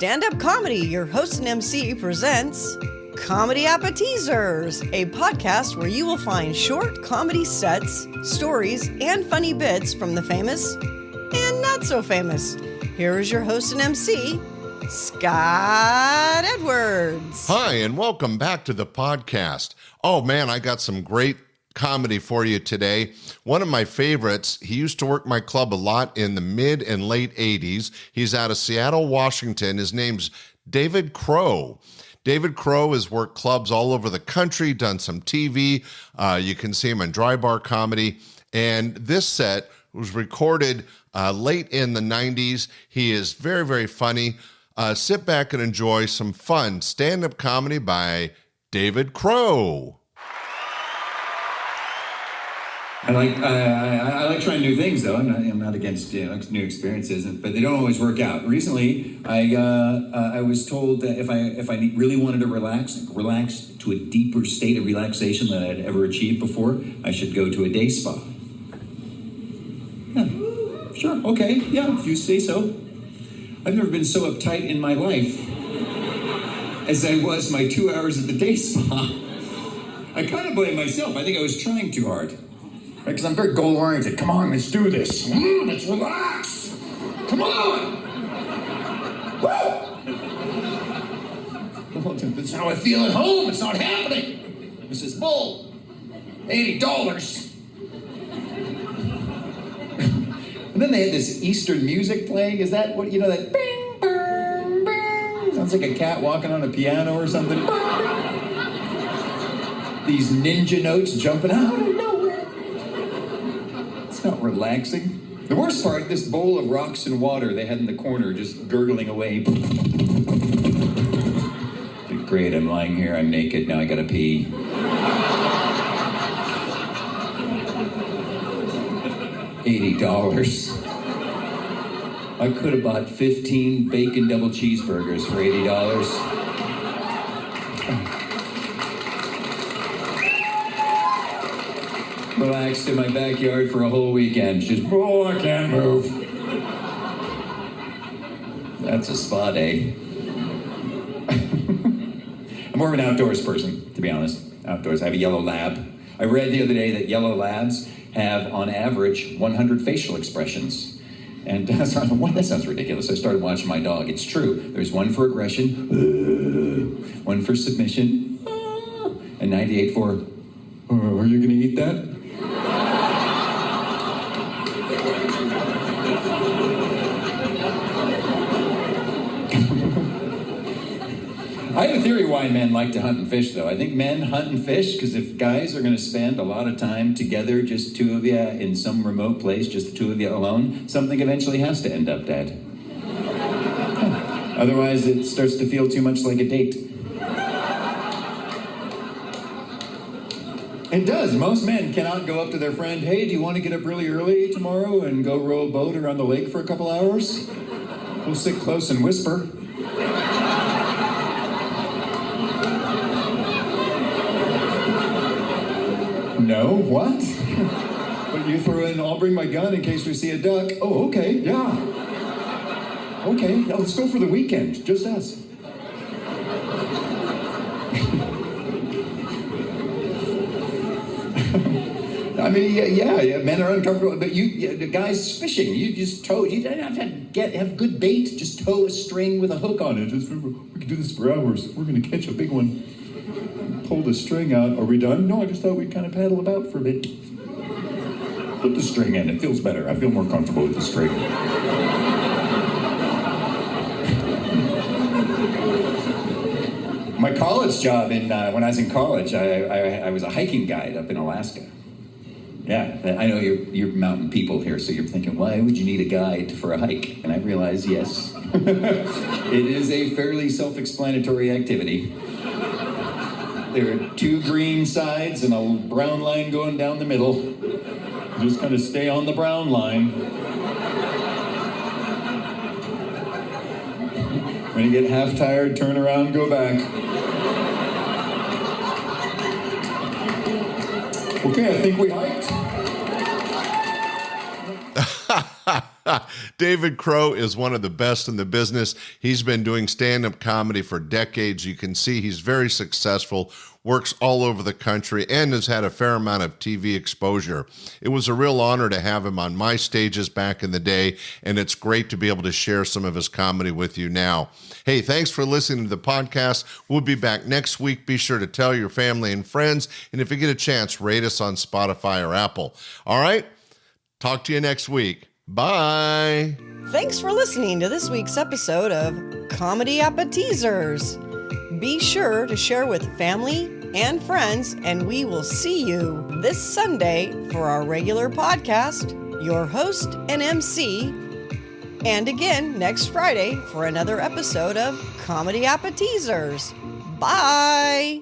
Standup Comedy, your host and MC, presents Comedy Appetizers, a podcast where you will find short comedy sets, stories, and funny bits from the famous and not so famous. Here is your host and MC, Scott Edwards. Hi, and welcome back to the podcast. Oh man, I got some great comedy for you today. One of my favorites, he used to work my club a lot in the mid and late 80s. He's out of Seattle, Washington. His name's David Crowe. David Crowe has worked clubs all over the country, done some TV. You can see him on Dry Bar Comedy. And this set was recorded late in the 90s. He is very, very funny. Sit back and enjoy some fun stand-up comedy by David Crowe. I like trying new things, though. I'm not against new experiences, but they don't always work out. Recently, I was told that if I really wanted to relax to a deeper state of relaxation than I'd ever achieved before, I should go to a day spa. Yeah, sure, okay, yeah, if you say so. I've never been so uptight in my life as I was my 2 hours at the day spa. I kind of blame myself. I think I was trying too hard. Because I'm very goal-oriented. Come on, let's do this. Let's relax. Come on. Woo! That's how I feel at home. It's not happening. This is bull. $80. And then they had this Eastern music playing. Is that what, that bing, bing, bing? Sounds like a cat walking on a piano or something. These ninja notes jumping out of nowhere. It's not relaxing. The worst part, this bowl of rocks and water they had in the corner just gurgling away. Great, I'm lying here, I'm naked, now I gotta pee. $80. I could have bought 15 bacon double cheeseburgers for $80. Relaxed in my backyard for a whole weekend. Just, I can't move. That's a spa day. I'm more of an outdoors person, to be honest. Outdoors. I have a yellow lab. I read the other day that yellow labs have, on average, 100 facial expressions. And that sounds ridiculous. I started watching my dog. It's true. There's one for aggression, one for submission, and 98 for, are you going to eat that? I have a theory why men like to hunt and fish, though. I think men hunt and fish because if guys are going to spend a lot of time together, just two of you in some remote place, just the two of you alone, something eventually has to end up dead. Otherwise, it starts to feel too much like a date. It does. Most men cannot go up to their friend, hey, do you want to get up really early tomorrow and go row a boat around the lake for a couple hours? We'll sit close and whisper. No, what? But you throw in, I'll bring my gun in case we see a duck. Oh, okay, yeah. Okay, now let's go for the weekend, just us. I mean, yeah, men are uncomfortable, but the guys fishing, you just tow, you don't have to have good bait, just tow a string with a hook on it. We can do this for hours. We're going to catch a big one. Pull the string out. Are we done? No, I just thought we'd kind of paddle about for a bit. Put the string in. It feels better. I feel more comfortable with the string. My college job, when I was in college, I was a hiking guide up in Alaska. Yeah, I know you're mountain people here, so you're thinking, why would you need a guide for a hike? And I realize, yes, it is a fairly self-explanatory activity. There are two green sides and a brown line going down the middle. Just kind of stay on the brown line. When you get half tired, turn around, go back. Okay, I think we hiked. David Crowe is one of the best in the business. He's been doing stand-up comedy for decades. You can see he's very successful, works all over the country, and has had a fair amount of TV exposure. It was a real honor to have him on my stages back in the day, and it's great to be able to share some of his comedy with you now. Hey, thanks for listening to the podcast. We'll be back next week. Be sure to tell your family and friends, and if you get a chance, rate us on Spotify or Apple. All right? Talk to you next week. Bye. Thanks for listening to this week's episode of Comedy Appetizers. Be sure to share with family and friends, and we will see you this Sunday for our regular podcast, your host and MC, and again next Friday for another episode of Comedy Appetizers. Bye.